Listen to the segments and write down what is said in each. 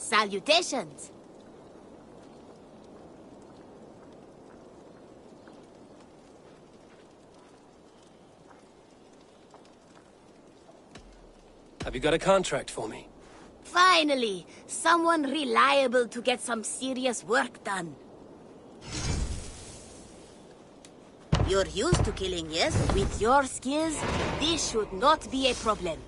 Salutations. Have you got a contract for me? Finally, someone reliable to get some serious work done. You're used to killing, yes? With your skills, this should not be a problem.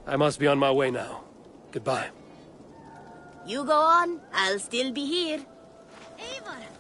I must be on my way now. Goodbye. You go on, I'll still be here. Eivor!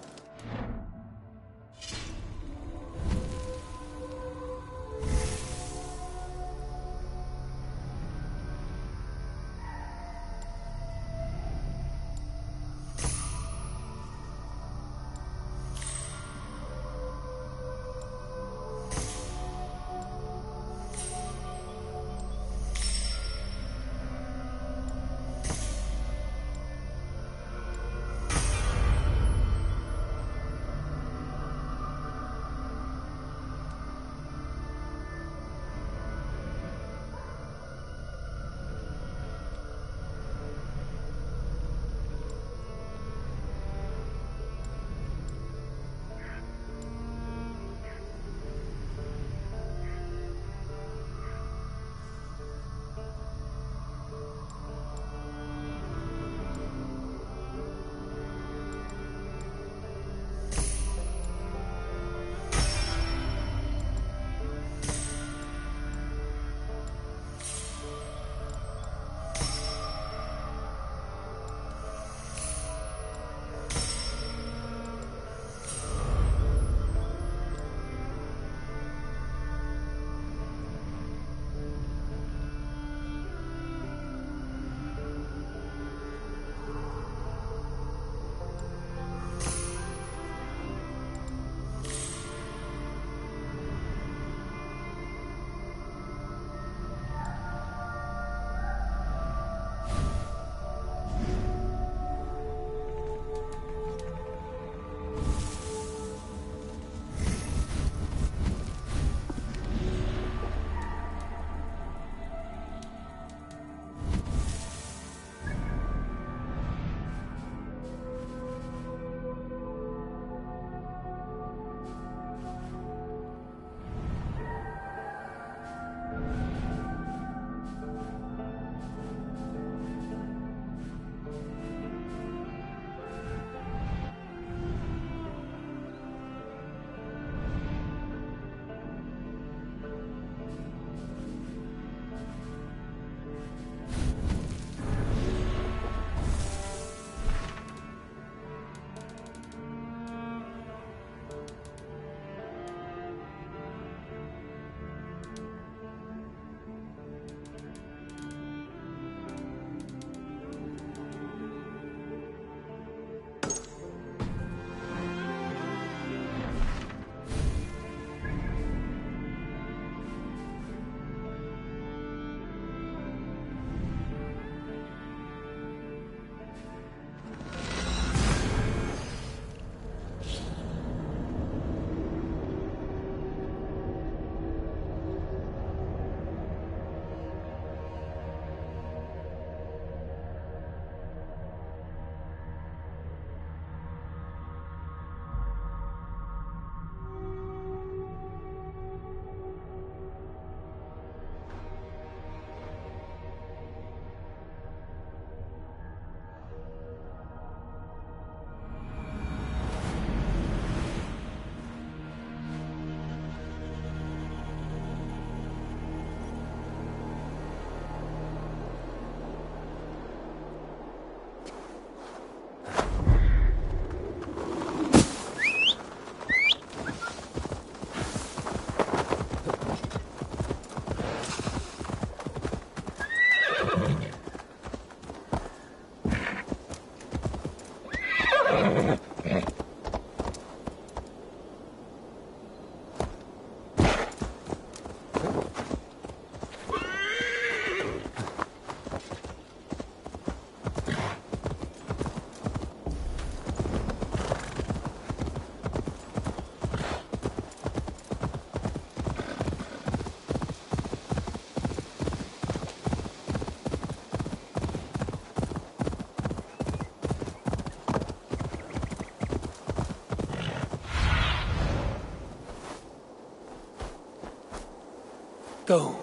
go,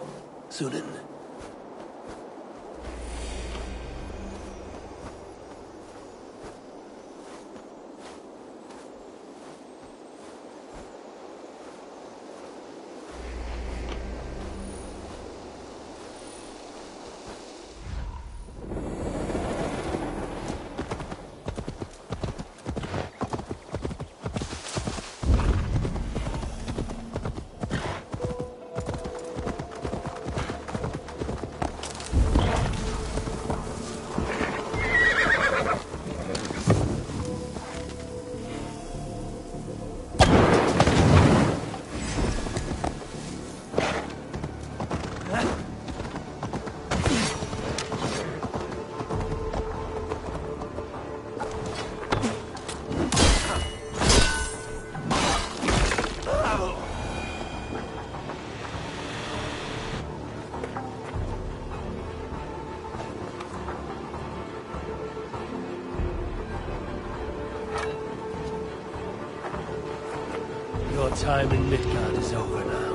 Sunan. Your time in Midgard is over now.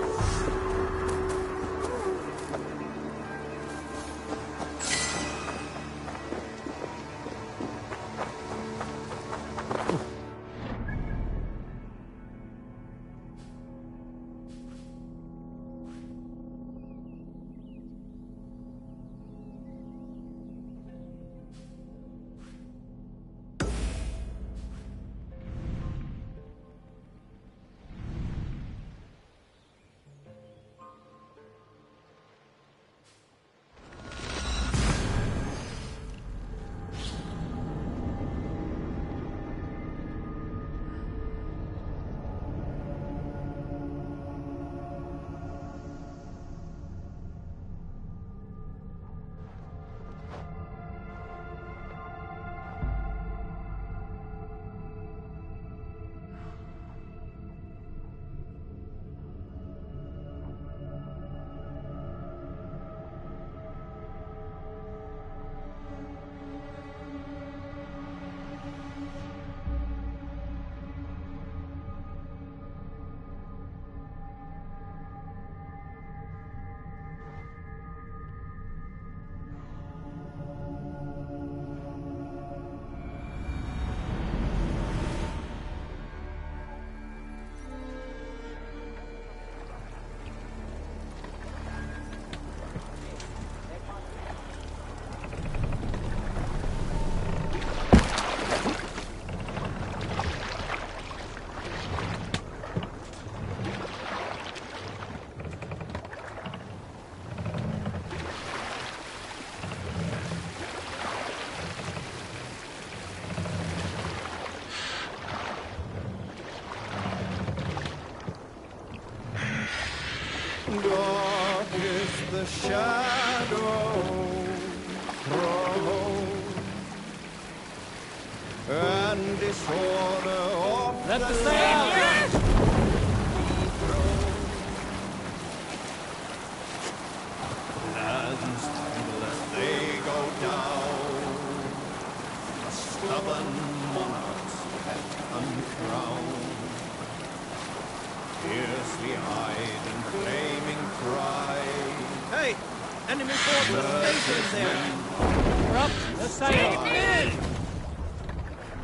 Dark is the shadow thrown, and disorder of Let the land lands tremble as they go down. The stubborn monarchs kept uncrowned. Fiercely eyed and flaming cry. Hey! Enemy forces stationed there! We're up! Let's sail!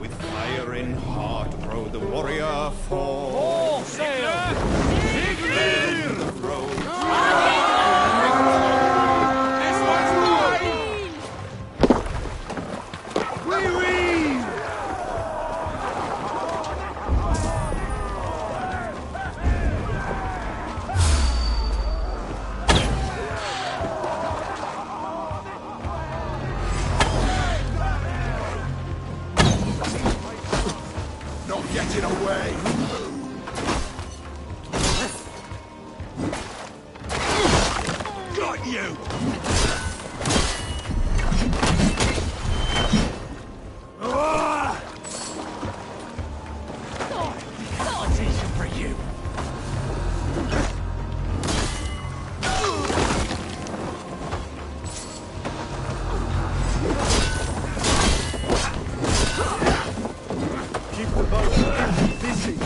With fire in heart rode the warrior forth. All sail! Clear the road. Not getting away! Got you! What's easy for you? Keep the boat busy!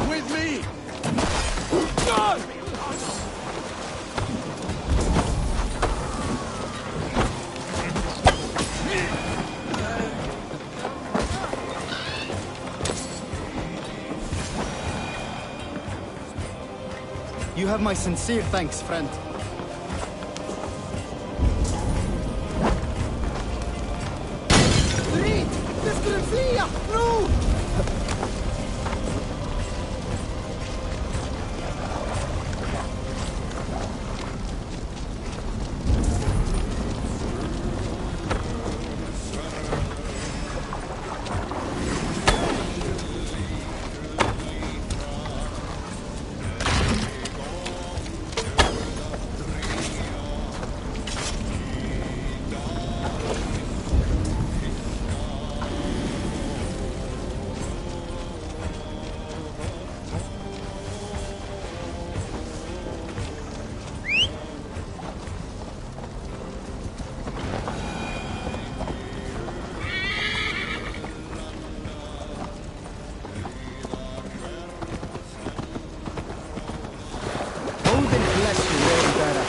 with me! You have my sincere thanks, friend. Creed! Desgracia! No! Odin bless you, Lady Dara.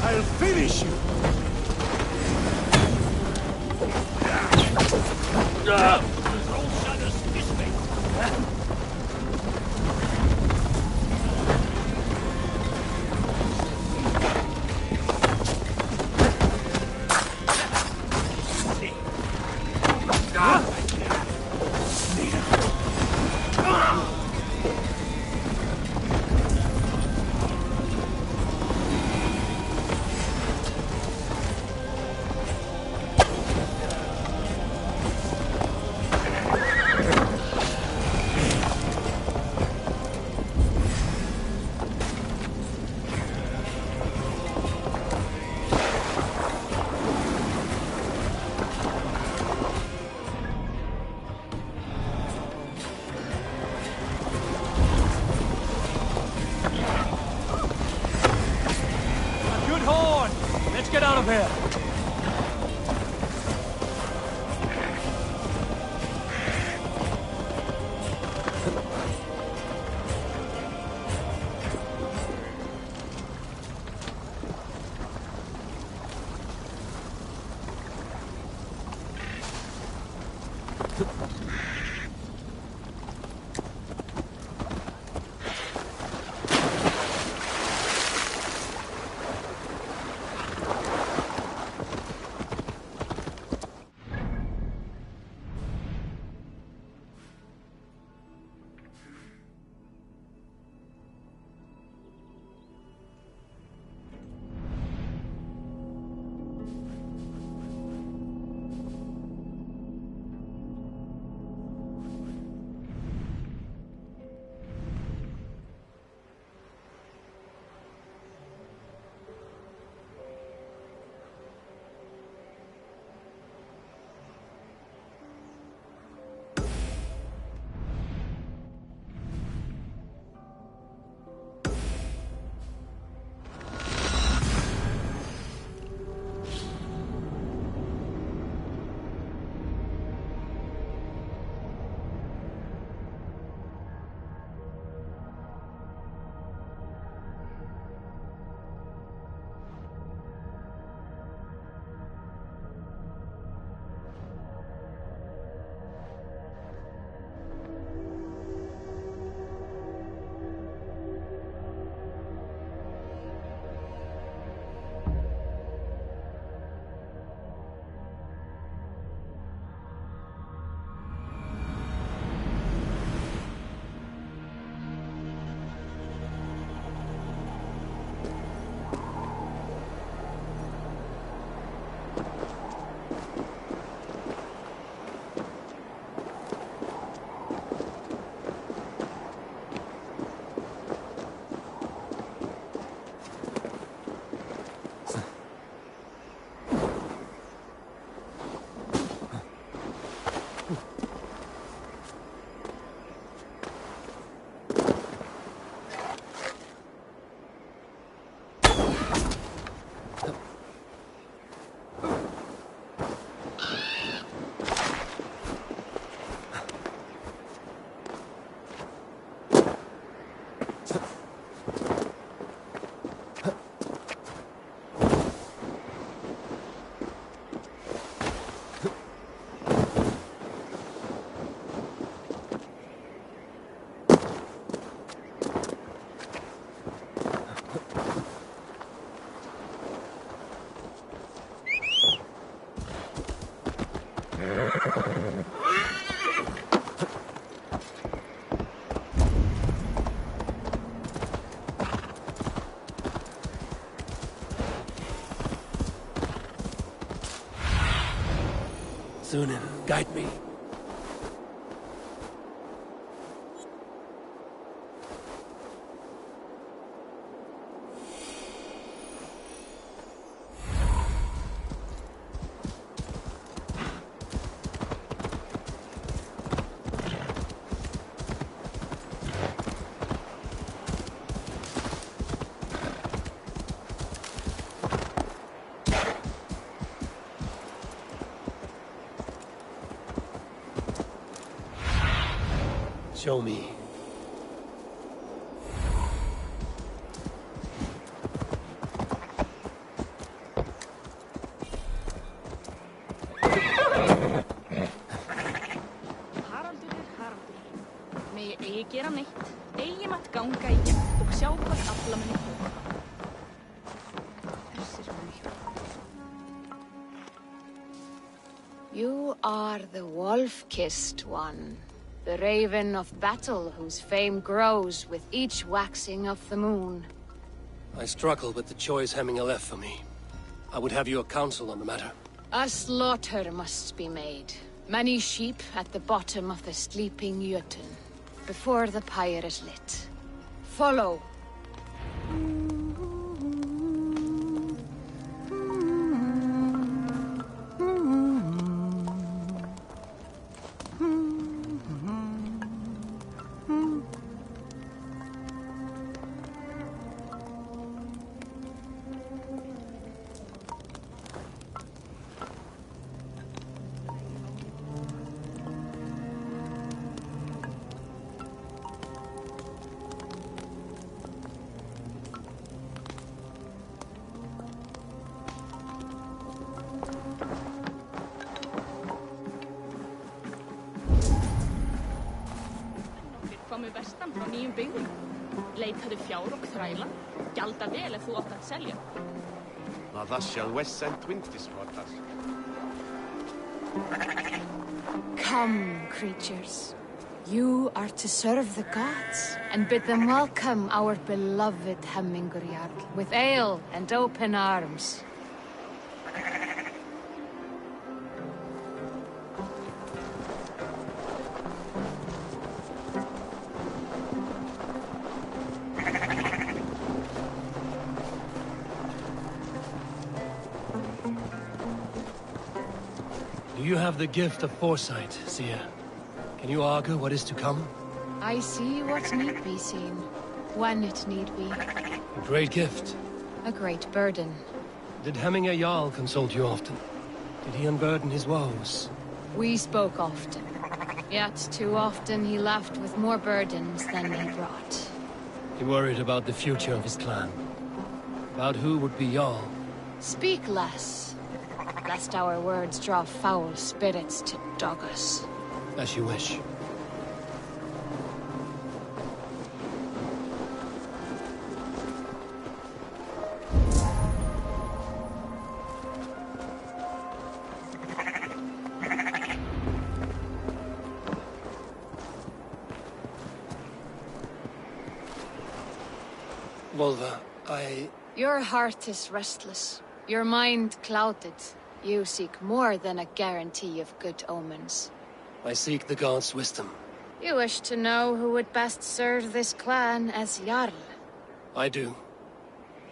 I'll finish you! Good horn! Let's get out of here! Sunan, guide me. Show me. Haraldur er Haraldur. Megi eigi gera neitt, eigi mátt ganga í gegn og sjá hvað aflaminni hópa. Þessir muni hjálpa. You are the wolf-kissed one. The raven of battle whose fame grows with each waxing of the moon. I struggle with the choice Hemming left for me. I would have your counsel on the matter. A slaughter must be made. Many sheep at the bottom of the sleeping Jötun, before the pyre is lit. Follow. Komu vestan frá nýjum byggðum. Leitaðu fjár og þræla. Gjalda vel ef þú átt að selja. Thus shall West Send Twintis us. Come, creatures. You are to serve the gods and bid them welcome our beloved Hemmingur Jarl with ale and open arms. You have the gift of foresight, seer. Can you argue what is to come? I see what need be seen, when it need be. A great gift. A great burden. Did Hemminger Jarl consult you often? Did he unburden his woes? We spoke often, yet too often he left with more burdens than he brought. He worried about the future of his clan. About who would be Jarl. Speak less, lest our words draw foul spirits to dog us. As you wish. Volva, Your heart is restless. Your mind clouded. You seek more than a guarantee of good omens. I seek the gods' wisdom. You wish to know who would best serve this clan as Jarl. I do.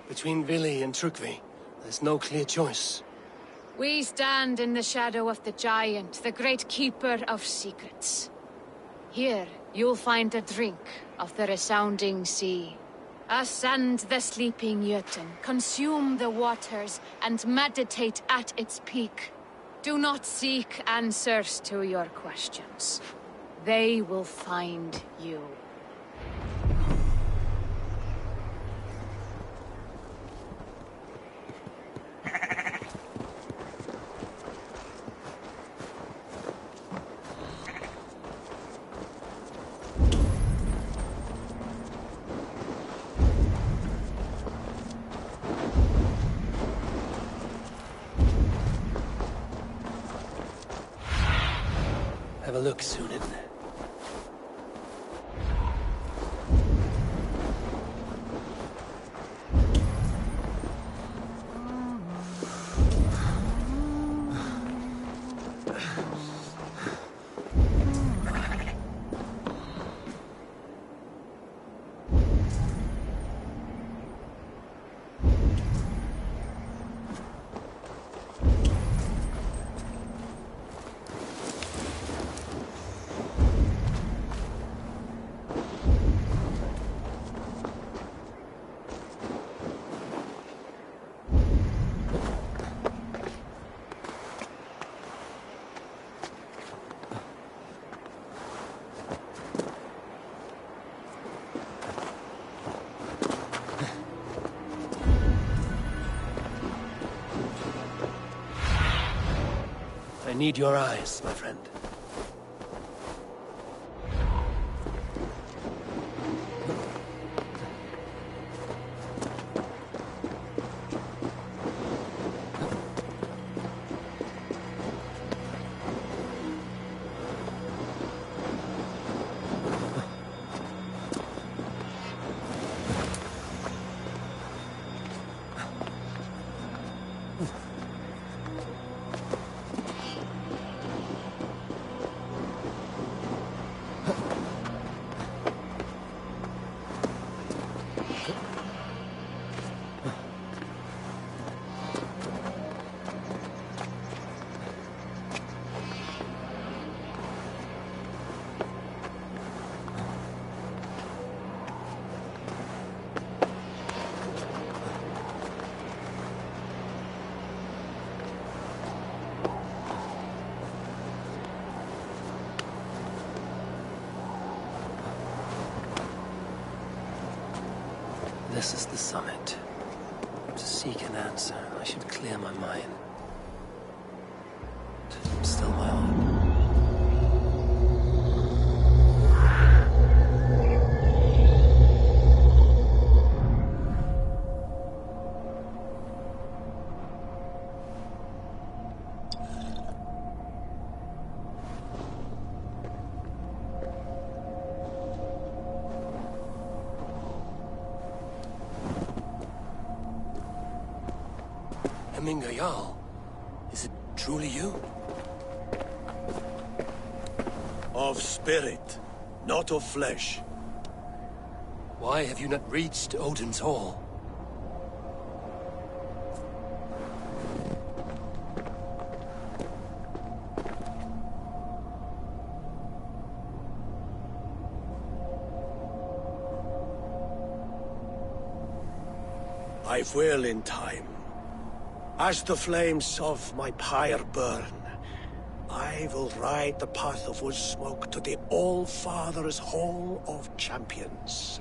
Between Vili and Trukvi, there's no clear choice. We stand in the shadow of the giant, the great keeper of secrets. Here, you'll find a drink of the resounding sea. Ascend the sleeping Jötun, consume the waters, and meditate at its peak. Do not seek answers to your questions. They will find you. have a look, Sunan. I need your eyes, my friend. This is the summit. To seek an answer, I should clear my mind. Still my own. Jarl, is it truly you? Of spirit, not of flesh. Why have you not reached Odin's Hall? I will in time. As the flames of my pyre burn, I will ride the path of wood smoke to the All-Father's Hall of Champions.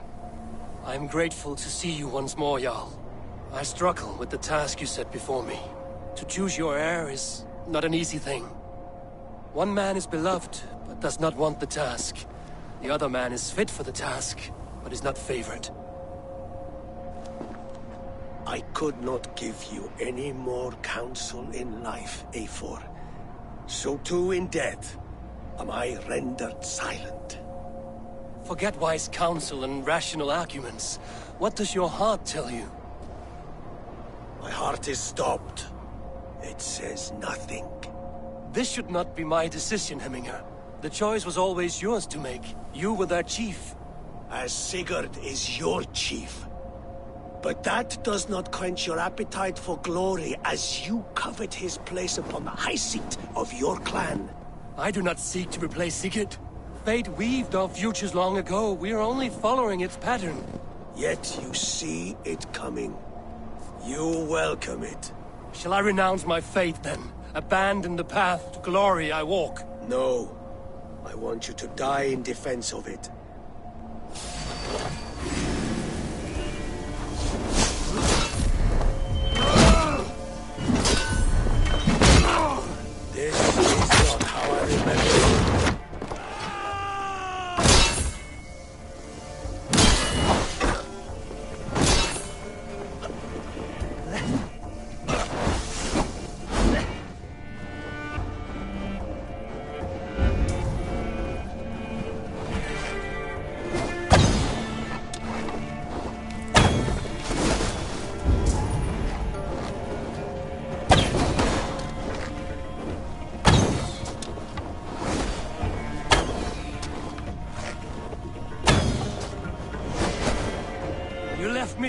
I am grateful to see you once more, Jarl. I struggle with the task you set before me. To choose your heir is not an easy thing. One man is beloved, but does not want the task. The other man is fit for the task, but is not favored. I could not give you any more counsel in life, Eivor. So too in death am I rendered silent. Forget wise counsel and rational arguments. What does your heart tell you? My heart is stopped. It says nothing. This should not be my decision, Hemminger. The choice was always yours to make. You were their chief. As Sigurd is your chief. But that does not quench your appetite for glory as you covet his place upon the high seat of your clan. I do not seek to replace Sigurd. Fate weaved our futures long ago. We are only following its pattern. Yet you see it coming. You welcome it. Shall I renounce my faith then? Abandon the path to glory I walk? No. I want you to die in defense of it. This is not how I remember it.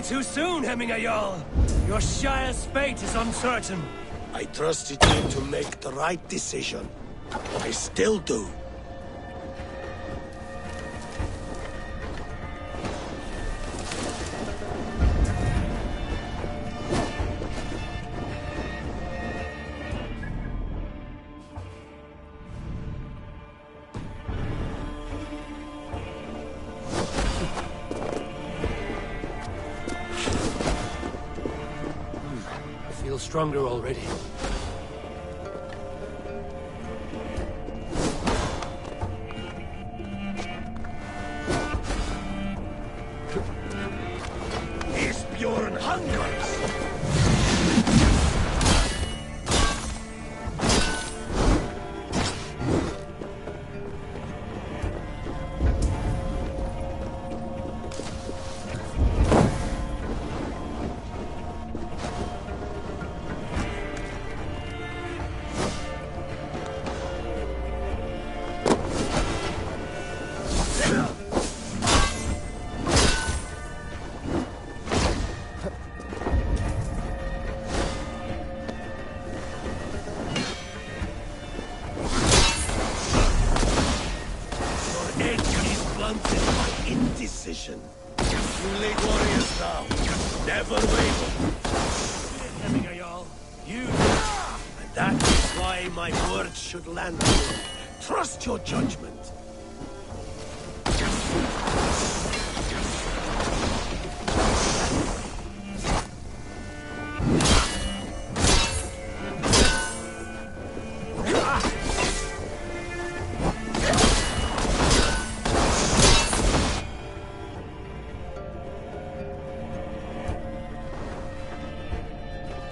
too soon, Hemminger Jarl. Your Shire's fate is uncertain. I trusted you to make the right decision. I still do. Feel stronger already. Bjorn hungers! Indecision. You lead warriors now. Never waver. Hemminger Jarl, you... And that is why my words should land you. Trust your judgment.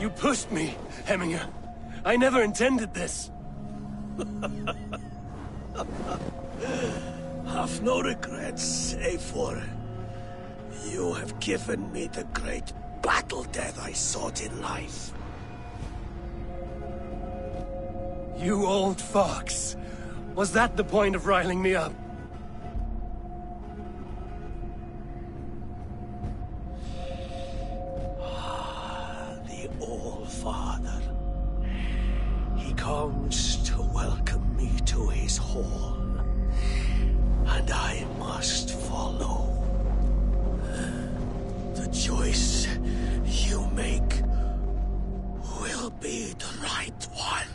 You pushed me, Hemminger. I never intended this. Have no regrets, save for... You have given me the great battle death I sought in life. You old fox. Was that the point of riling me up? The All-Father. He comes to welcome me to his hall. And I must follow. The choice you make will be the right one.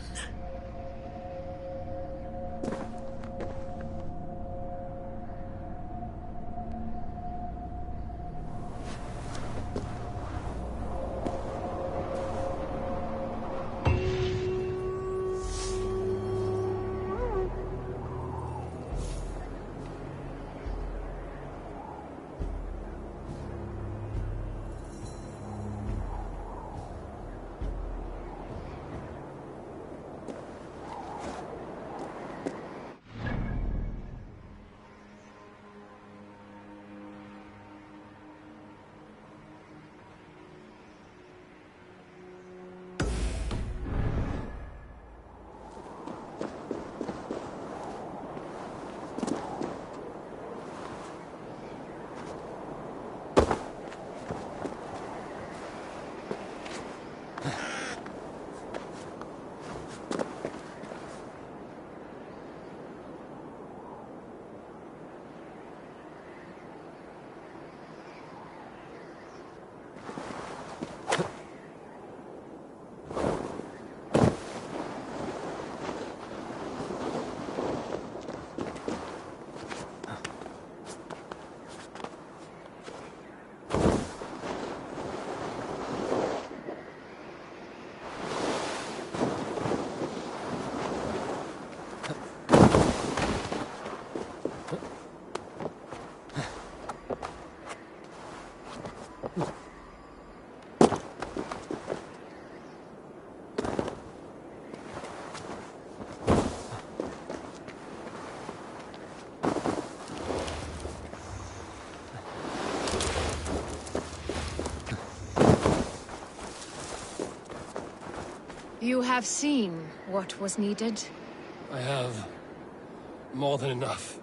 You have seen what was needed? I have... more than enough.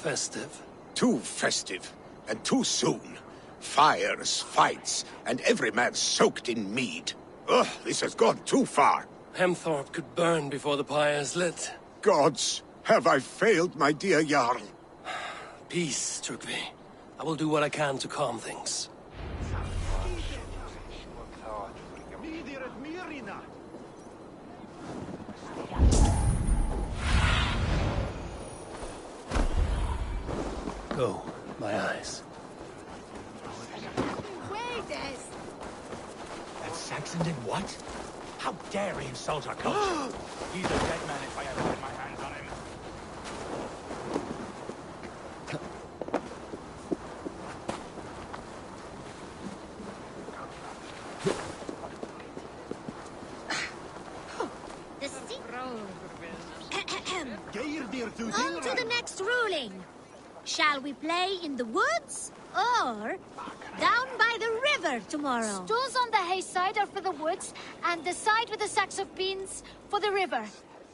festive. Too festive, and too soon. Fires, fights, and every man soaked in mead. Ugh, this has gone too far. Hemthorpe could burn before the pyre is lit. Gods, have I failed my dear Jarl? Peace, Trugvi. I will do what I can to calm things. Go, my eyes. That Saxon did what? How dare he insult our culture? He's a dead man if I ever get my hands on him. On to the next ruling. Shall we play in the woods or down by the river tomorrow? Stools on the hay side are for the woods, and the side with the sacks of beans for the river.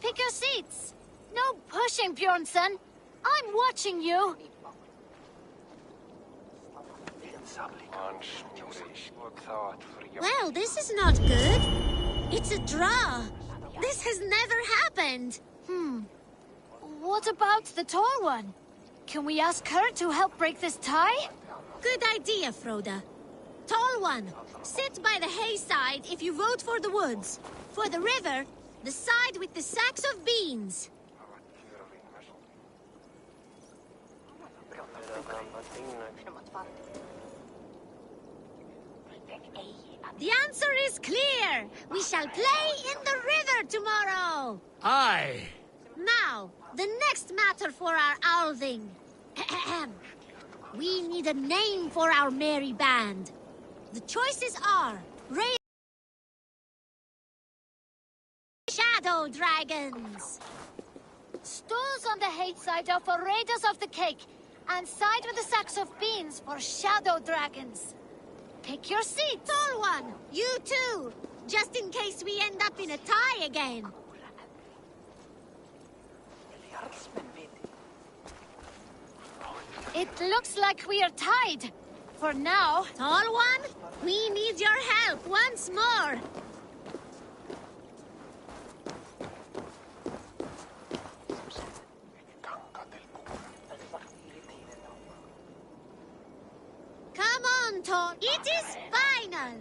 Pick your seats. No pushing, Bjornsson. I'm watching you. Well, this is not good. It's a draw. This has never happened. What about the tall one? Can we ask her to help break this tie? Good idea, Froda. Tall one, sit by the hay side if you vote for the woods. For the river, the side with the sacks of beans. The answer is clear. We shall play in the river tomorrow. Aye. Now, the next matter for our Alving. We need a name for our merry band. The choices are Shadow Dragons. Stools on the hay side are for Raiders of the Cake, and side with the sacks of beans for Shadow Dragons. Pick your seat. Tall one, you too. Just in case we end up in a tie again. It looks like we are tied. For now. Tall one, we need your help once more. Come on, Tall. It is final.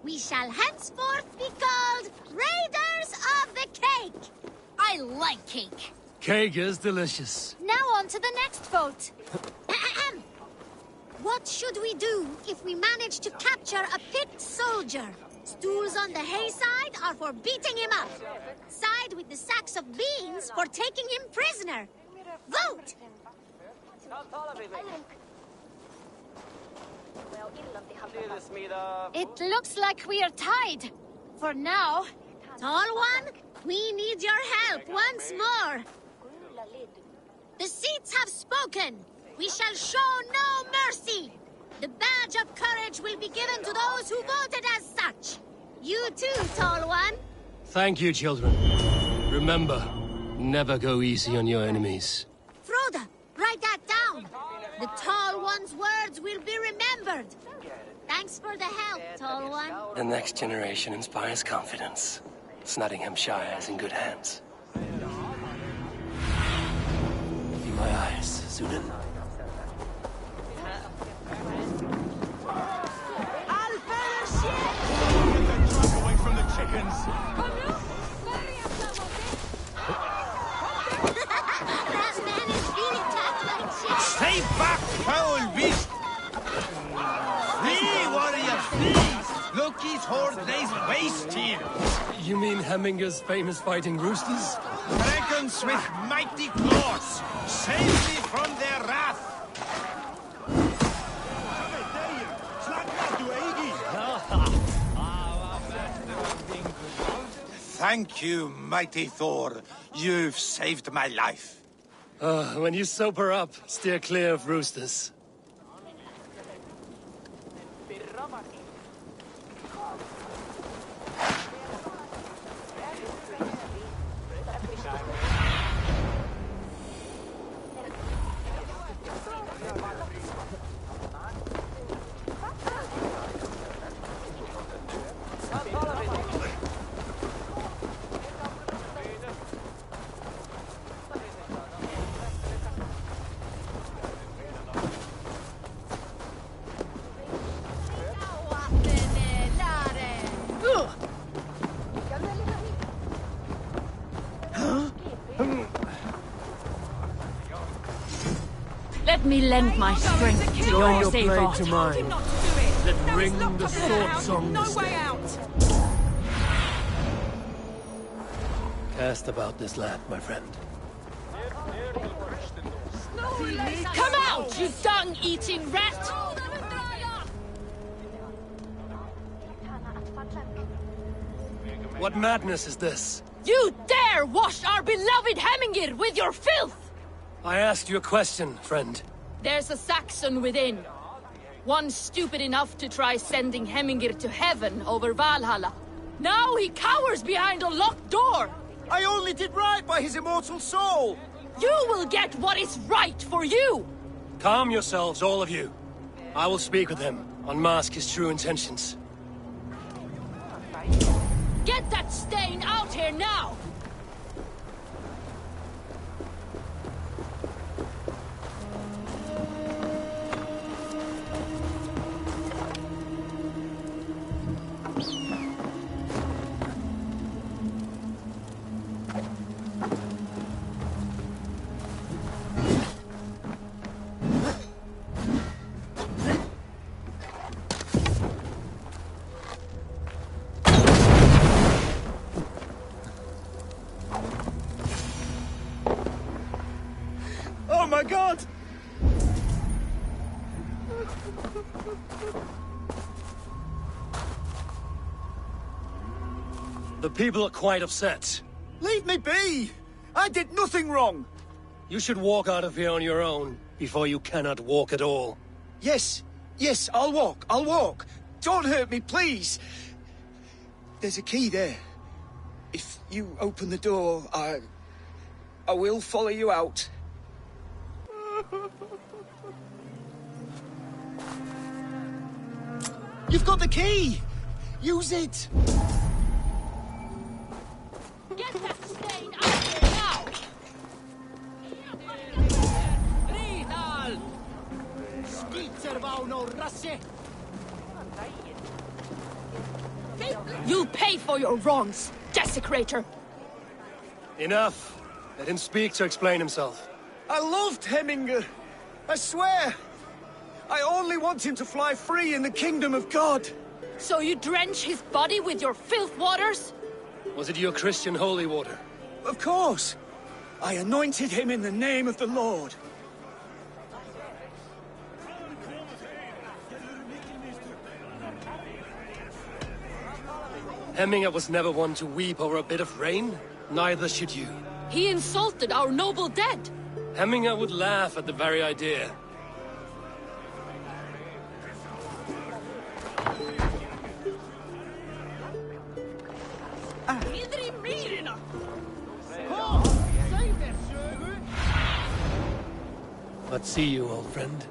We shall henceforth be called Raiders of the Cake. I like cake. Cake is delicious. Now on to the next vote. What should we do if we manage to capture a picked soldier? Stools on the hay side are for beating him up. Side with the sacks of beans for taking him prisoner. Vote! It looks like we are tied. For now. Tall one, we need your help once more. The seats have spoken. We shall show no mercy. The badge of courage will be given to those who voted as such. You too, Tall one. Thank you, children. Remember, never go easy on your enemies. Froda, write that down. The Tall One's words will be remembered. Thanks for the help, Tall One. The next generation inspires confidence. Nottinghamshire is in good hands. Be my eyes, Sunan. Away from the chickens. That man is being attacked by chickens. Stay back, foul beast! Flee, warrior, flee! Loki's horde lays waste here. You mean Hemminger's famous fighting roosters? Dragons with mighty claws, save me from their wrath! Thank you, mighty Thor. You've saved my life. When you sober up, steer clear of roosters. me lend my strength to Join your save blade art. to mine. Let ring the sword song this day. Cast about this land, my friend. Come out, you dung-eating rat! What madness is this? You dare wash our beloved Hemingir with your filth! I asked you a question, friend. There's a Saxon within. One stupid enough to try sending Hemingir to heaven over Valhalla. Now he cowers behind a locked door! I only did right by his immortal soul! You will get what is right for you! Calm yourselves, all of you. I will speak with him, unmask his true intentions. Get that stain out here now! Oh my god! The people are quite upset. Leave me be! I did nothing wrong! You should walk out of here on your own, before you cannot walk at all. Yes, yes, I'll walk. Don't hurt me, please! There's a key there. If you open the door, I will follow you out. You've got the key! Use it! Get that stain out here now! You'll pay for your wrongs, desecrator! Enough! Let him speak to explain himself. I loved Hemingr. I swear. I only want him to fly free in the kingdom of God. So you drench his body with your filth waters? Was it your Christian holy water? Of course. I anointed him in the name of the Lord. Hemingr was never one to weep over a bit of rain. Neither should you. He insulted our noble dead. Hemingr would laugh at the very idea. Let's see you, old friend.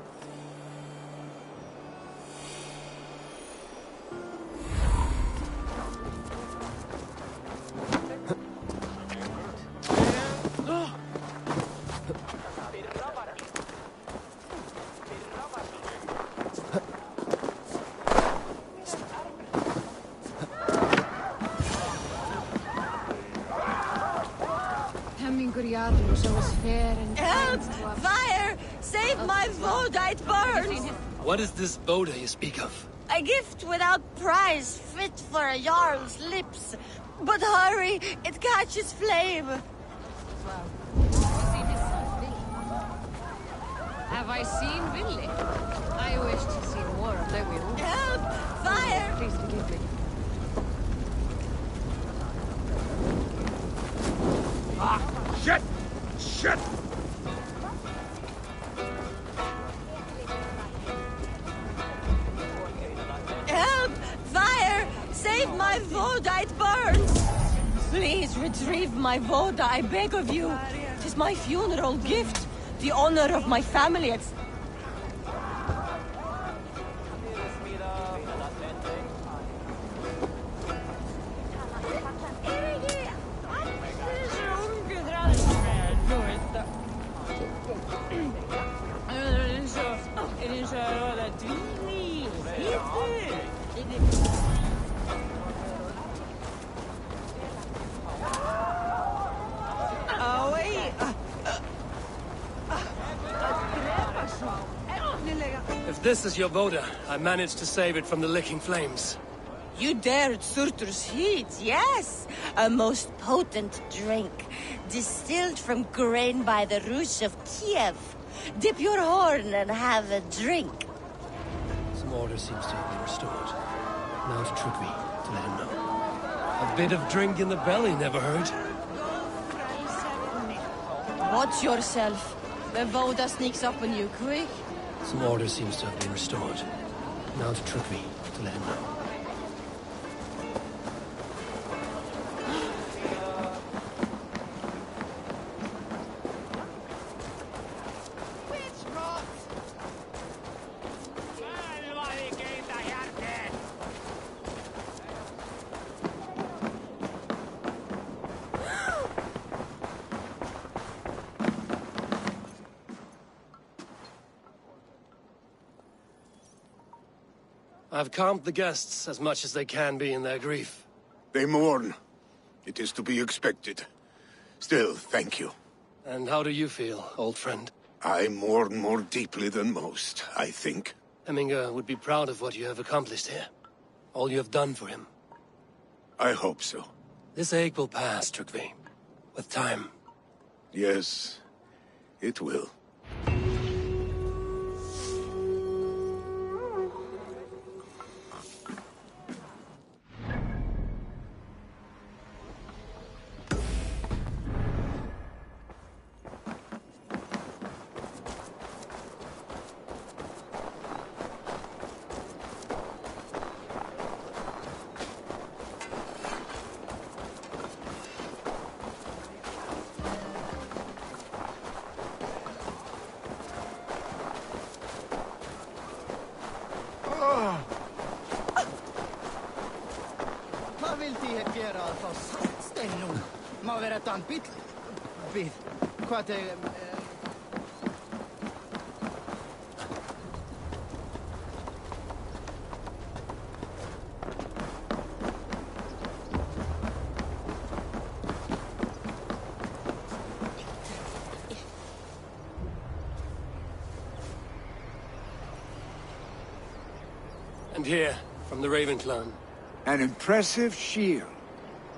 Help! Fire! Save my Vodite burns! What is this Boda you speak of? A gift without price, fit for a Jarl's lips. But hurry, it catches flame. Have I seen Willy? I wish to see more of the will. Help! Fire! Please forgive me. Shit! Shit! Help! Fire! Save my Vodite burns! Please retrieve my Voda, I beg of you. It is my funeral gift. The honor of my family. It's... this is your Voda, I managed to save it from the licking flames. You dared Surtur's heat, yes. A most potent drink, distilled from grain by the Rus of Kiev. Dip your horn and have a drink. Some order seems to have been restored. Now to trick me, to let him know. A bit of drink in the belly never hurt. Watch yourself. The Voda sneaks up on you quick. Some order seems to have been restored. Now to trick me, to let him know. I've calmed the guests as much as they can be in their grief. They mourn. It is to be expected. Still, thank you. And how do you feel, old friend? I mourn more deeply than most, I think. Hemminger would be proud of what you have accomplished here. All you have done for him. I hope so. This ache will pass, Trygve. With time. Yes, it will. Vad vill de göra för stenor? Må vara tan bit. Vad är... And here, from the Raven clan. An impressive shield.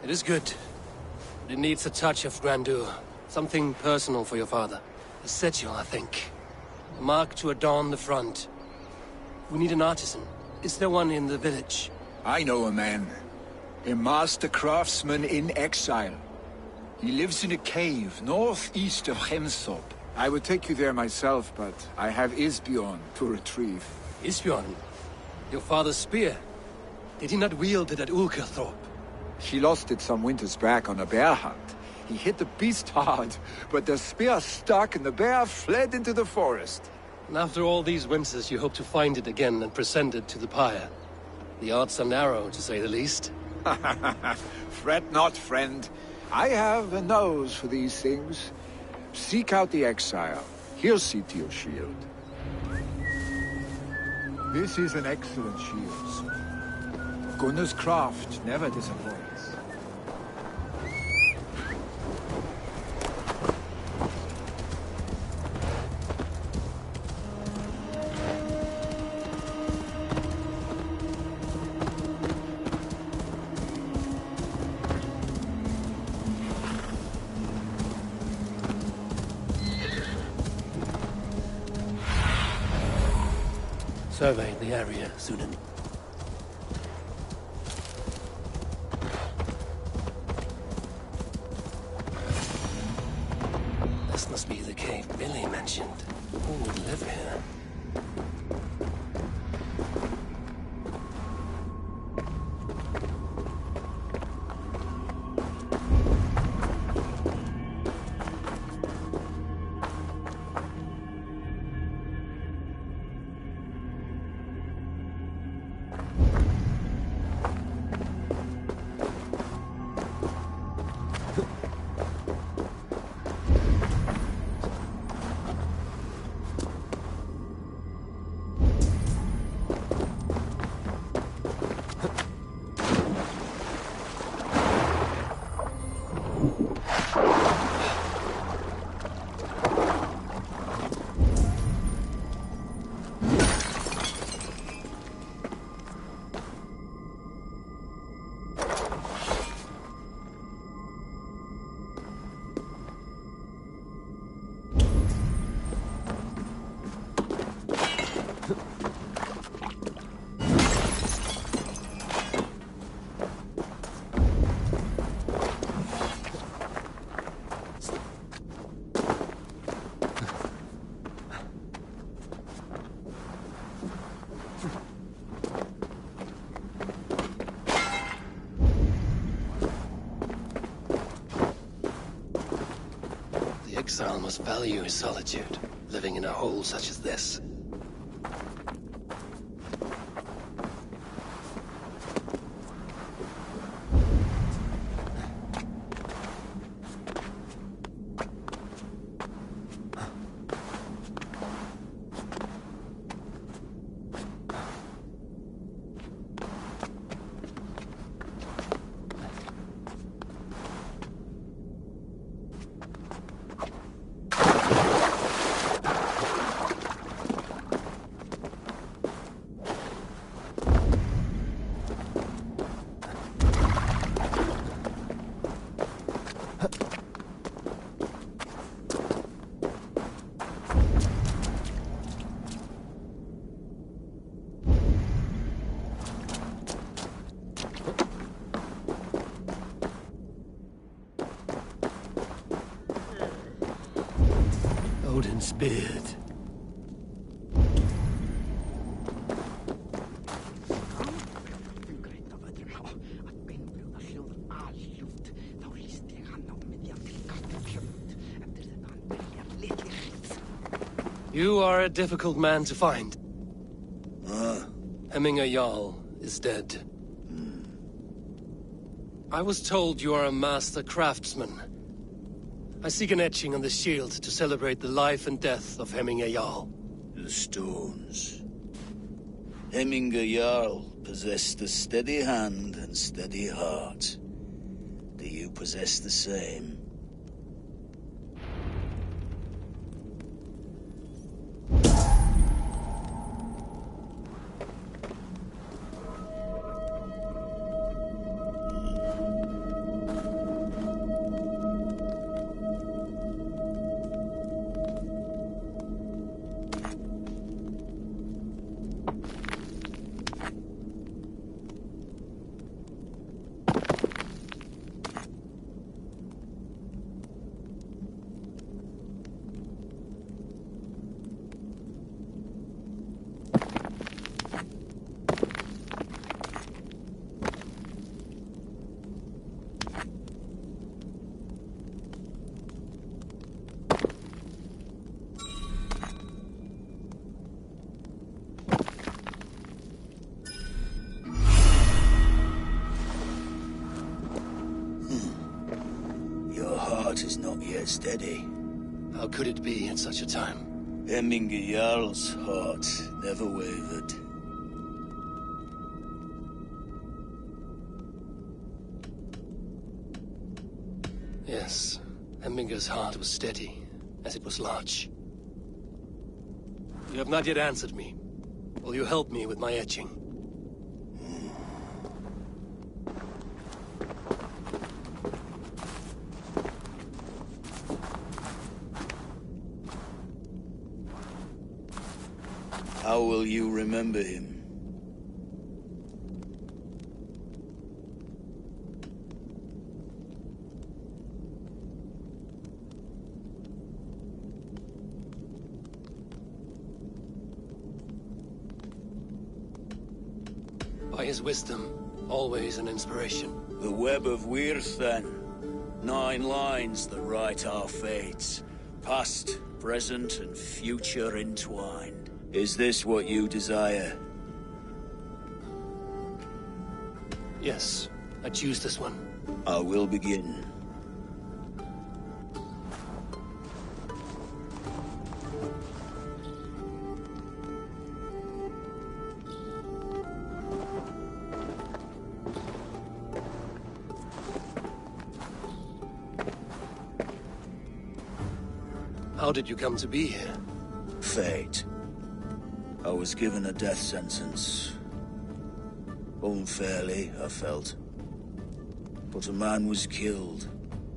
It is good. But it needs a touch of grandeur. Something personal for your father. A sigil, I think. A mark to adorn the front. We need an artisan. Is there one in the village? I know a man. A master craftsman in exile. He lives in a cave northeast of Hemsop. I would take you there myself, but I have Isbjorn to retrieve. Isbjorn? Your father's spear? Did he not wield it at Ulkerthorpe? He lost it some winters back on a bear hunt. He hit the beast hard, but the spear stuck and the bear fled into the forest. And after all these winters, you hope to find it again and present it to the pyre. The odds are narrow, to say the least. Fret not, friend. I have a nose for these things. Seek out the exile. He'll see to your shield. This is an excellent shield, sir. Gunnar's craft never disappoints. Survey the area, Sudan. This must be the cave Billy mentioned. Who would live here? exile must value his solitude, living in a hole such as this. Odin's beard. You are a difficult man to find. Hemminger Jarl is dead. I was told you are a master craftsman. I seek an etching on the shield to celebrate the life and death of Hemminger Jarl. The stones. Hemminger Jarl possessed a steady hand and steady heart. Do you possess the same? Is not yet steady. How could it be at such a time? Hemminger Jarl's heart never wavered. Yes, Hemminger's heart was steady, as it was large. You have not yet answered me. Will you help me with my etching? How will you remember him? By his wisdom, always an inspiration. The web of Wirth, then. 9 lines that write our fates. Past, present, and future entwined. Is this what you desire? Yes, I choose this one. I will begin. How did you come to be here? Fate. I was given a death sentence. Unfairly, I felt. But a man was killed.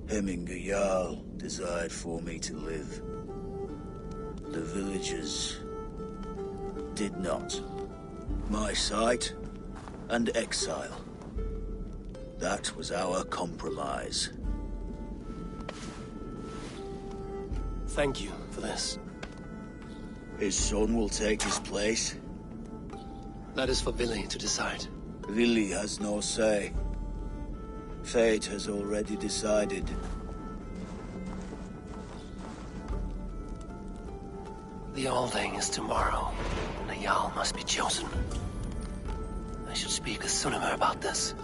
Hemminger Jarl desired for me to live. The villagers did not. My sight and exile. That was our compromise. Thank you for this. His son will take his place. That is for Vili to decide. Vili has no say. Fate has already decided. The Alding is tomorrow, and a Jarl must be chosen. I should speak with Sunnema about this.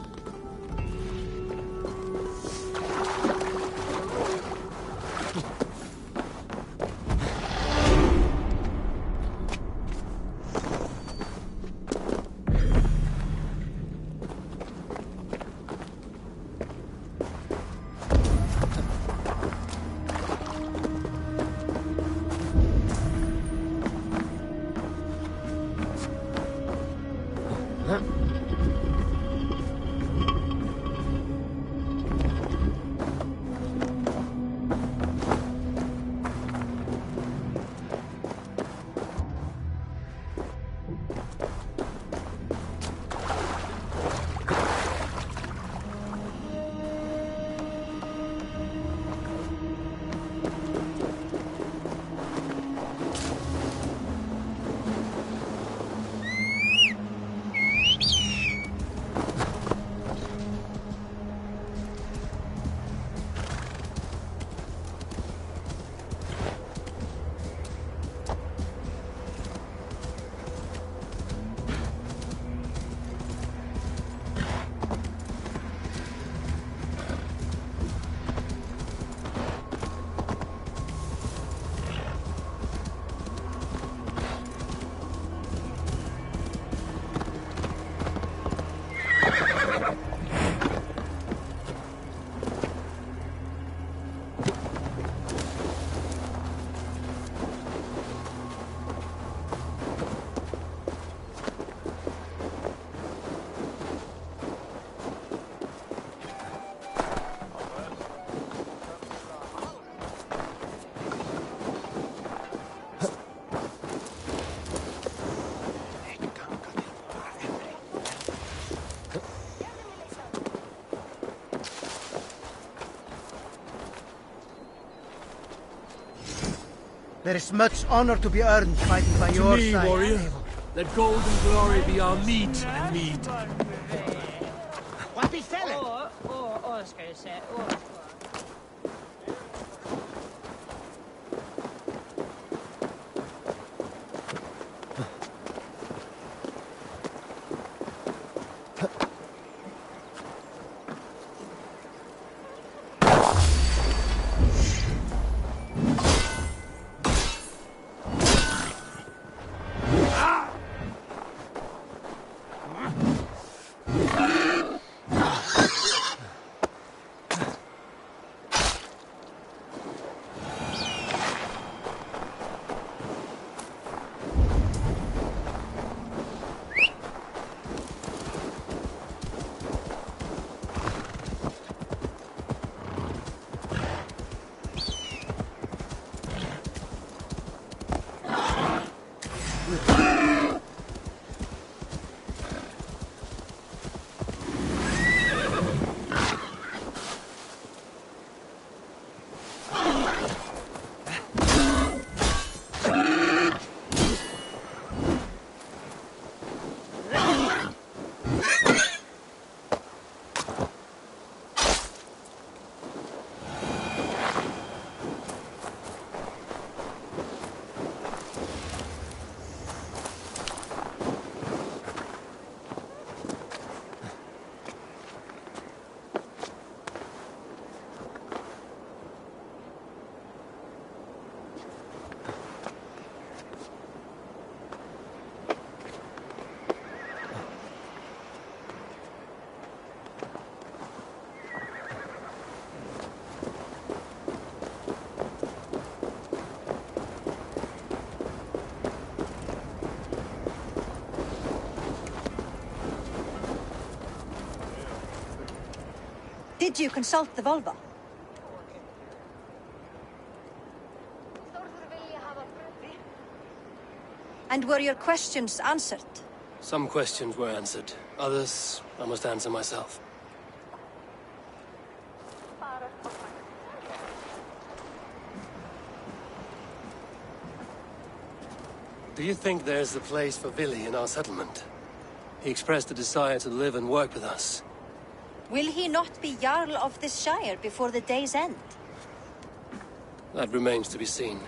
There is much honor to be earned fighting by your side. Warrior. Let gold and glory be our meat and mead. What is telling? Ska jag säga. Did you consult the Volva? And were your questions answered? Some questions were answered. Others, I must answer myself. Do you think there's a place for Vili in our settlement? He expressed a desire to live and work with us. Will he not be Jarl of this shire before the day's end? That remains to be seen.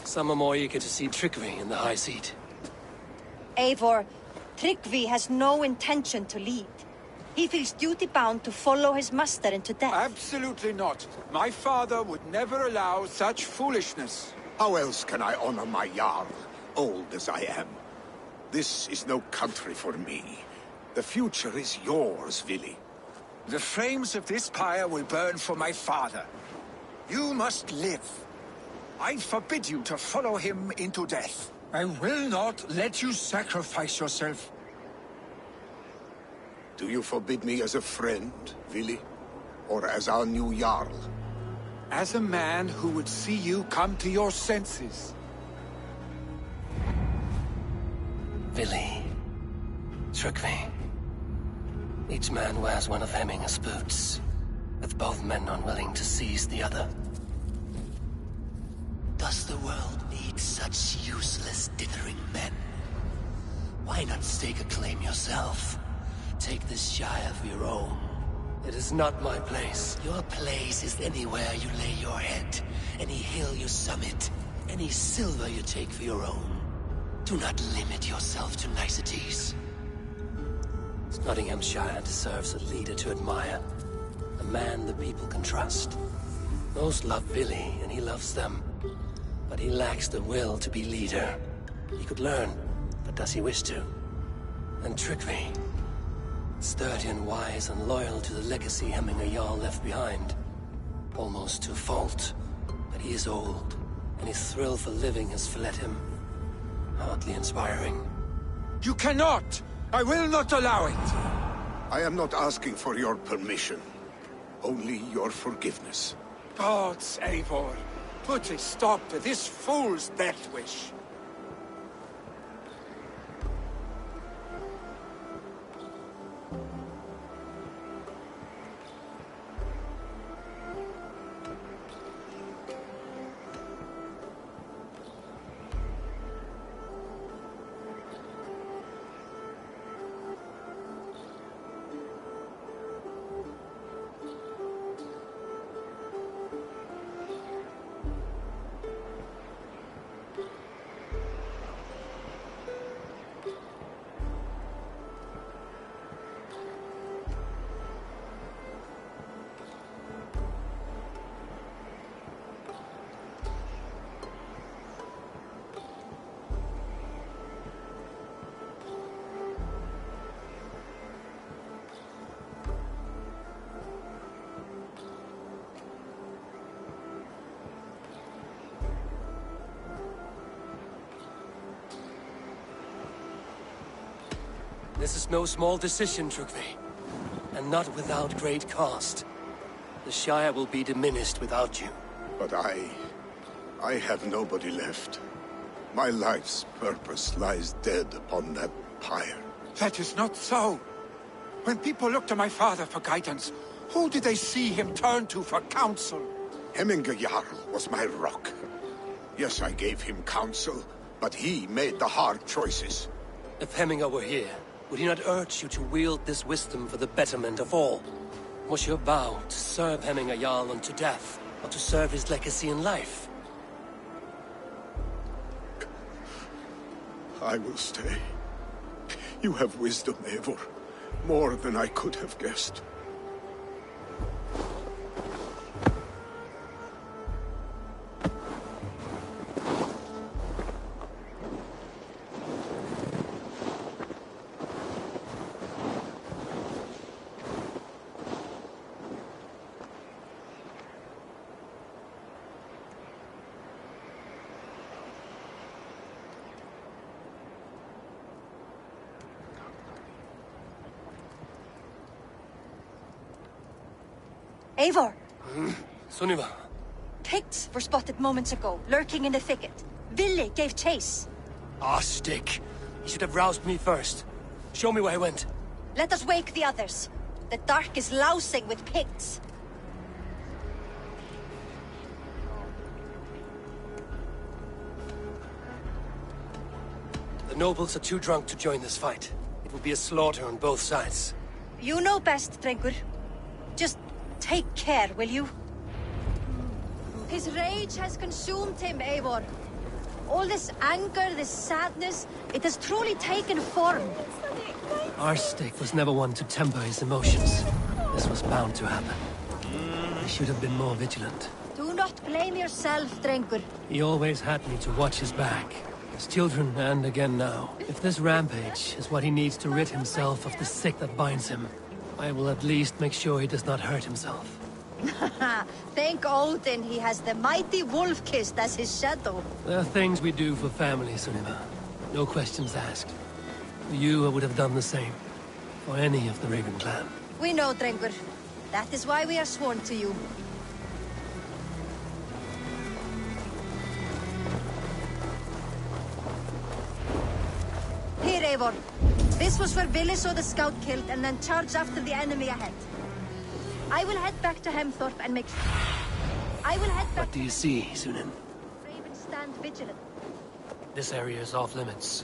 Some are more eager to see Tryggvi in the high seat. Eivor, Tryggvi has no intention to lead. He feels duty-bound to follow his master into death. Absolutely not. My father would never allow such foolishness. How else can I honor my Jarl, old as I am? This is no country for me. The future is yours, Vili. The flames of this pyre will burn for my father. You must live. I forbid you to follow him into death. I will not let you sacrifice yourself. Do you forbid me as a friend, Vili? Or as our new Jarl? As a man who would see you come to your senses. Vili. Tryggvi. Each man wears one of Hemminger's boots, with both men unwilling to seize the other. Does the world need such useless, dithering men? Why not stake a claim yourself? Take this Shire of your own. It is not my place. Your place is anywhere you lay your head, any hill you summit, any silver you take for your own. Do not limit yourself to niceties. Nottinghamshire deserves a leader to admire. A man the people can trust. Most love Vili, and he loves them. But he lacks the will to be leader. He could learn, but does he wish to? And Tryggvi. Sturdy and wise and loyal to the legacy Hemminger Jarl left behind. Almost to a fault. But he is old, and his thrill for living has fled him. Hardly inspiring. You cannot! I will not allow it! I am not asking for your permission. Only your forgiveness. Gods, Eivor, put a stop to this fool's death wish. This is no small decision, Tryggvi. And not without great cost. The Shire will be diminished without you. But I have nobody left. My life's purpose lies dead upon that pyre. That is not so. When people look to my father for guidance, who did they see him turn to for counsel? Hemminger Jarl was my rock. Yes, I gave him counsel, but he made the hard choices. If Hemminger were here, would he not urge you to wield this wisdom for the betterment of all? Was your vow to serve Hemminger Jarl unto death, or to serve his legacy in life? I will stay. You have wisdom, Eivor. More than I could have guessed. Eivor! Sunniva. Picts were spotted moments ago, lurking in the thicket. Vili gave chase. Ah, stick. He should have roused me first. Show me where he went. Let us wake the others. The dark is lousing with Picts. The nobles are too drunk to join this fight. It will be a slaughter on both sides. You know best, Drengur. Just take care, will you? His rage has consumed him, Eivor. All this anger, this sadness, it has truly taken form. Arstic was never one to temper his emotions. This was bound to happen. I should have been more vigilant. Do not blame yourself, Drengur. He always had me to watch his back. As children, and again now. If this rampage is what he needs to rid himself of the sick that binds him, I will at least make sure he does not hurt himself. Thank Odin he has the mighty Wolf-Kissed as his shadow. There are things we do for family, Sunniva. No questions asked. For you, I would have done the same. For any of the Raven clan. We know, Drengur. That is why we are sworn to you. Here, Eivor. This was where Vili saw the scout killed and then charged after the enemy ahead. I will head back to Hemthorpe and make... What do you see, Sunan? Raven, stand vigilant. This area is off limits.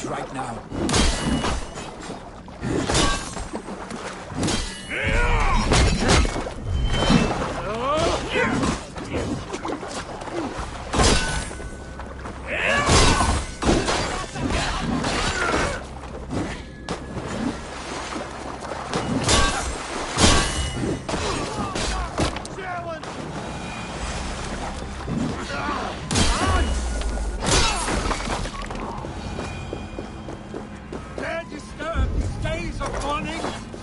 Right now.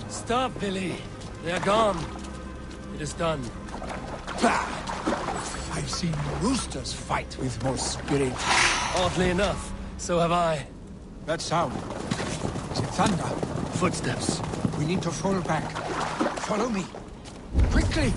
Stop, Billy. They're gone. It is done. Bad. I've seen roosters fight with more spirit. Oddly enough, so have I. That sound. Is it thunder? Footsteps. We need to fall back. Follow me. Quickly!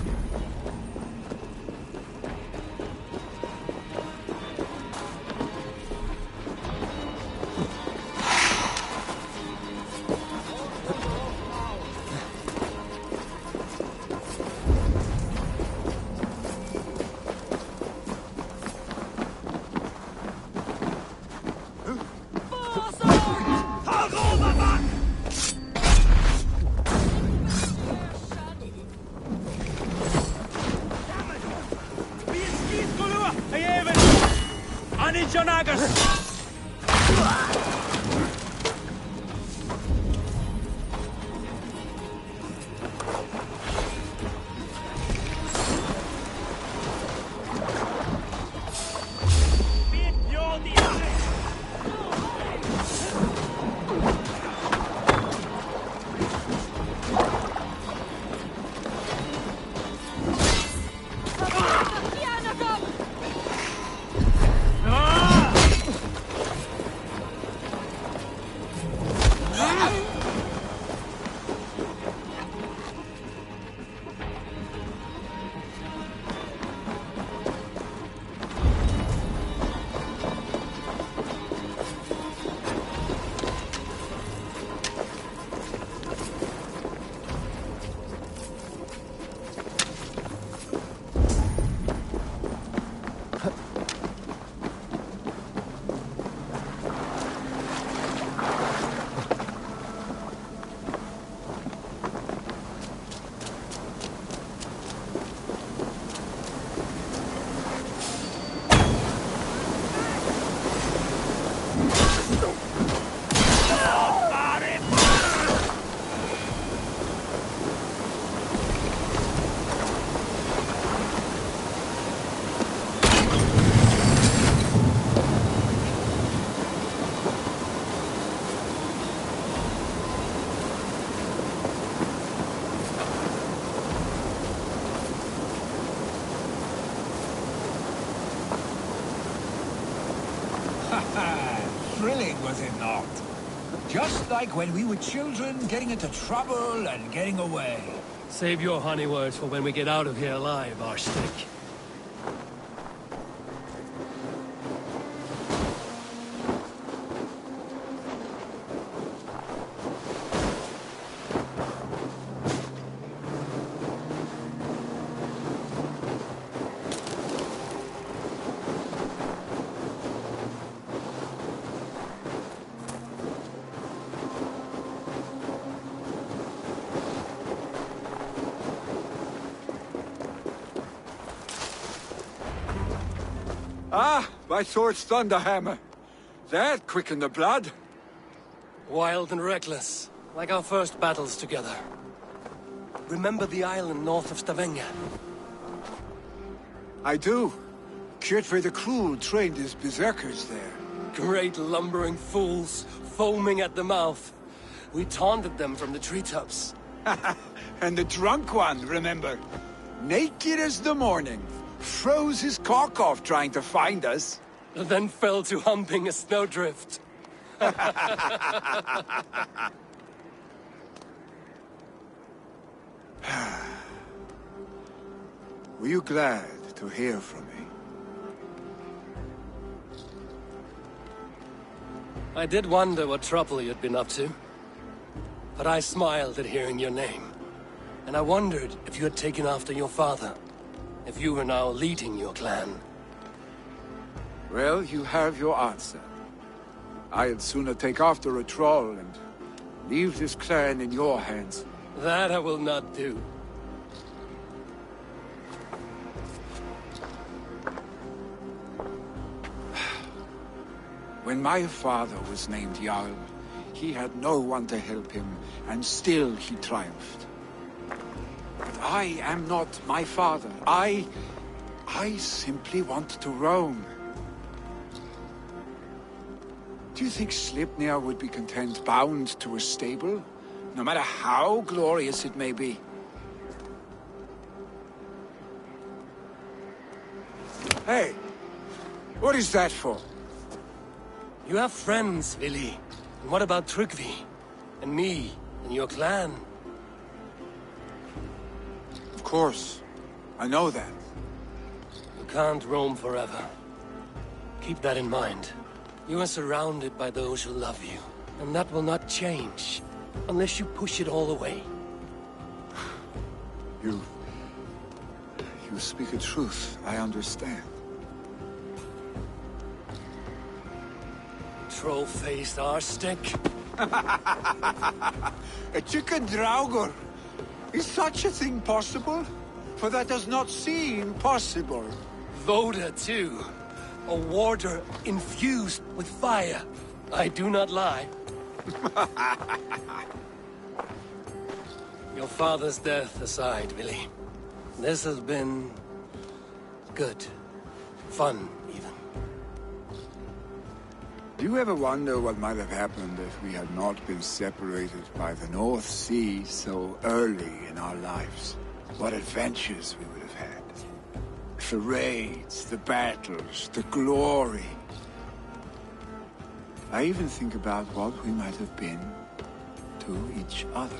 Thrilling, was it not? Just like when we were children, getting into trouble and getting away. Save your honey words for when we get out of here alive, Arstick. Ah, my sword's thunderhammer. That quickened the blood. Wild and reckless, like our first battles together. Remember the island north of Stavanger? I do. Kjotve the Cruel trained his berserkers there. Great lumbering fools, foaming at the mouth. We taunted them from the treetops. And the drunk one, remember? Naked as the morning. Froze his cock off trying to find us. Then fell to humping a snowdrift. Were you glad to hear from me? I did wonder what trouble you'd been up to. But I smiled at hearing your name. And I wondered if you had taken after your father. If you were now leading your clan. Well, you have your answer. I'd sooner take after a troll and leave this clan in your hands. That I will not do. When my father was named Jarl, he had no one to help him, and still he triumphed. But I am not my father. I simply want to roam. Do you think Sleipnir would be content bound to a stable? No matter how glorious it may be? Hey! What is that for? You have friends, Vili. And what about Tryggvi? And me? And your clan? Of course. I know that. You can't roam forever. Keep that in mind. You are surrounded by those who love you. And that will not change. Unless you push it all away. You speak a truth. I understand. Troll-faced Arstick. A chicken Draugr. Is such a thing possible? For that does not seem possible. Voda, too. A warder infused with fire. I do not lie. Your father's death aside, Vili. This has been... good. Fun, even. Do you ever wonder what might have happened if we had not been separated by the North Sea so early in our lives? What adventures we would have had. The raids, the battles, the glory. I even think about what we might have been to each other.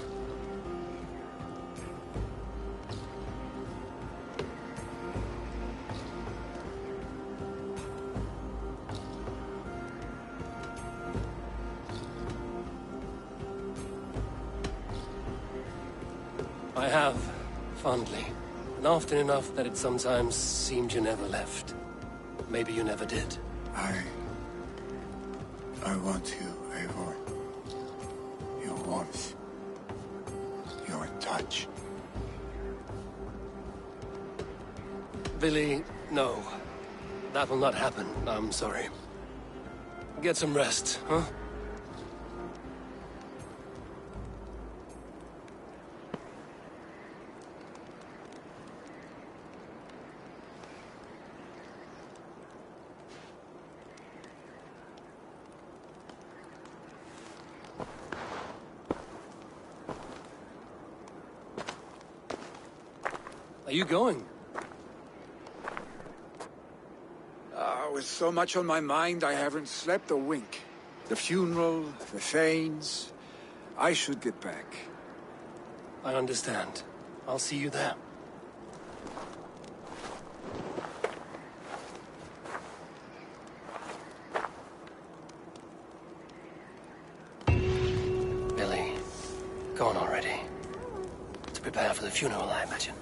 I have, fondly. And often enough that it sometimes seemed you never left. Maybe you never did. I want you, Eivor. Your warmth. Your touch. Vili, no. That will not happen. I'm sorry. Get some rest, huh? Are you going? with so much on my mind, I haven't slept a wink. The funeral, the Thanes. I should get back. I understand. I'll see you there. Billy, gone already. To prepare for the funeral, I imagine.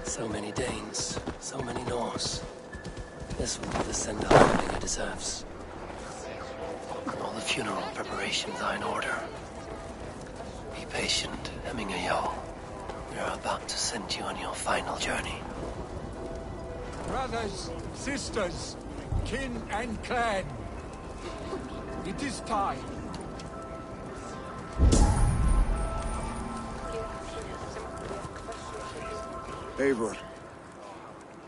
So many Danes, so many Norse. This will be the send-off Hemminger deserves. All the funeral preparations are in order. Be patient, Hemminger Jarl. We are about to send you on your final journey. Brothers, sisters, kin and clan. It is time. Eivor,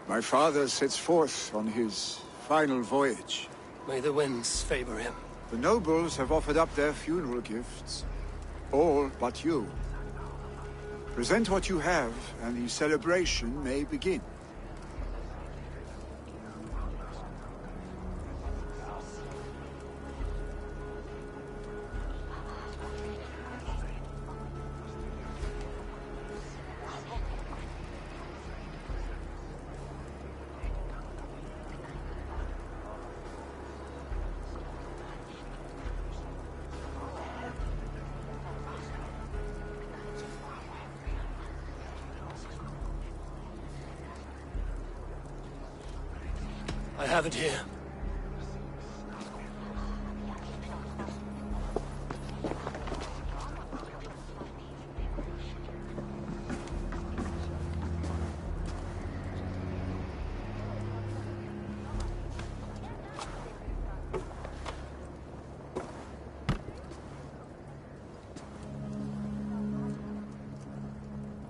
my father sets forth on his final voyage. May the winds favor him. The nobles have offered up their funeral gifts. All but you. Present what you have, and the celebration may begin. I have it here.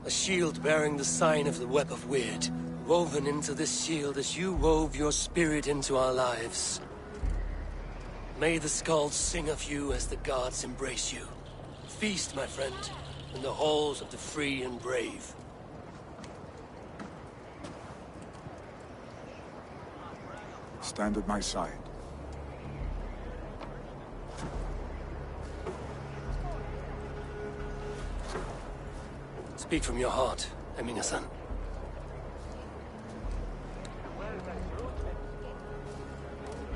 A shield bearing the sign of the Web of Weird. Woven into this shield as you wove your spirit into our lives. May the skulls sing of you as the gods embrace you. Feast, my friend, in the halls of the free and brave. Stand at my side. Speak from your heart, Hemminger-san.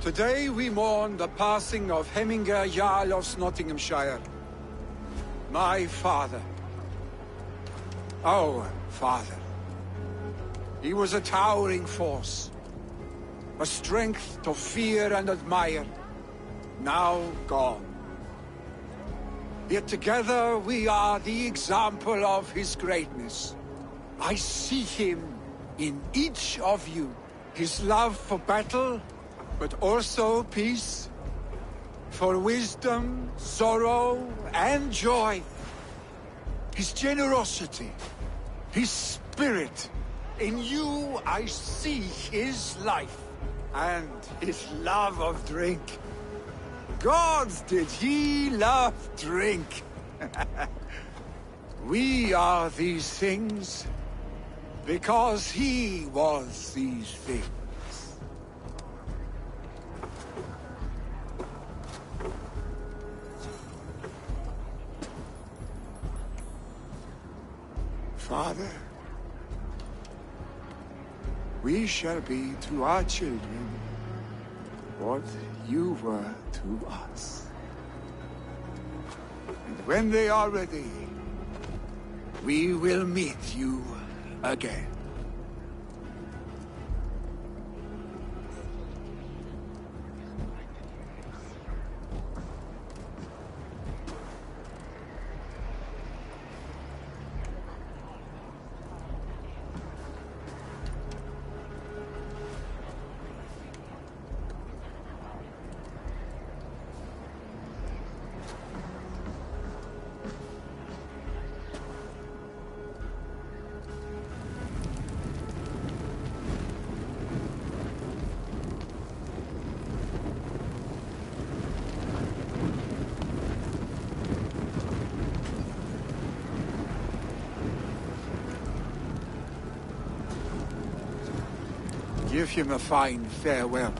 Today we mourn the passing of Hemminger Jarl of Nottinghamshire. My father. Our father. He was a towering force. A strength to fear and admire. Now gone. Yet together we are the example of his greatness. I see him in each of you. His love for battle, but also peace, for wisdom, sorrow, and joy. His generosity, his spirit. In you I see his life, and his love of drink. Gods, did he love drink! We are these things, because he was these things. Father, we shall be to our children what you were to us. And when they are ready, we will meet you again. Give him a fine farewell.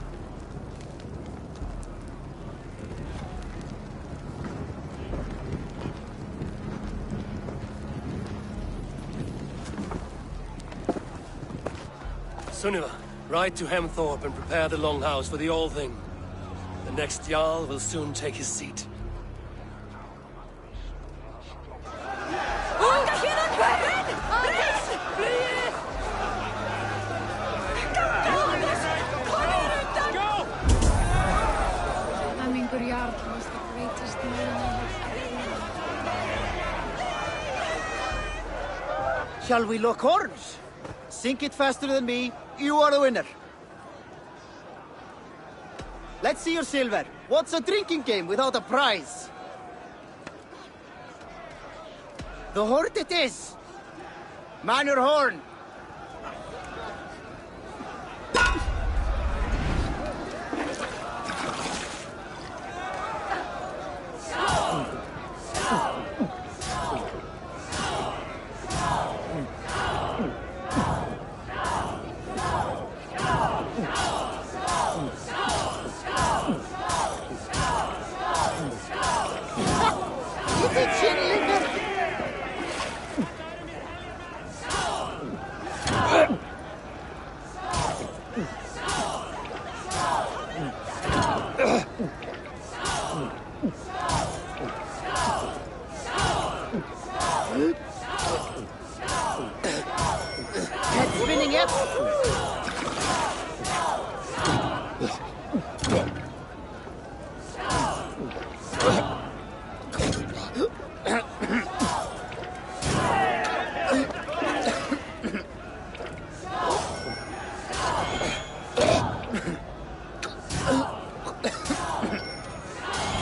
Sunniva, ride to Hemthorpe and prepare the Longhouse for the All Thing. The next Jarl will soon take his seat. Hamingur Jarl was the greatest man I have ever known. Shall we lock horns? Sink it faster than me, you are the winner. Let's see your silver. What's a drinking game without a prize? The hort it is. Man your horn. Head spinning yet?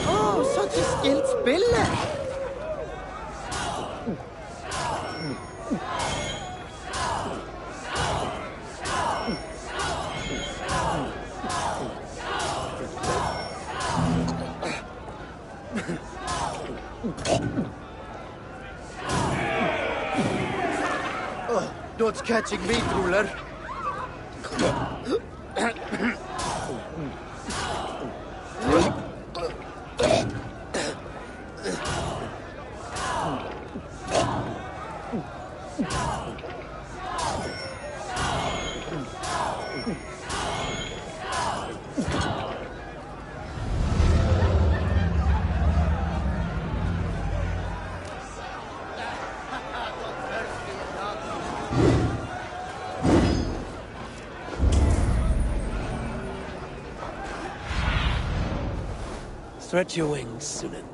Oh, such a skilled spiller! Oh, not catching me, ruler. Stretch your wings, Sunan.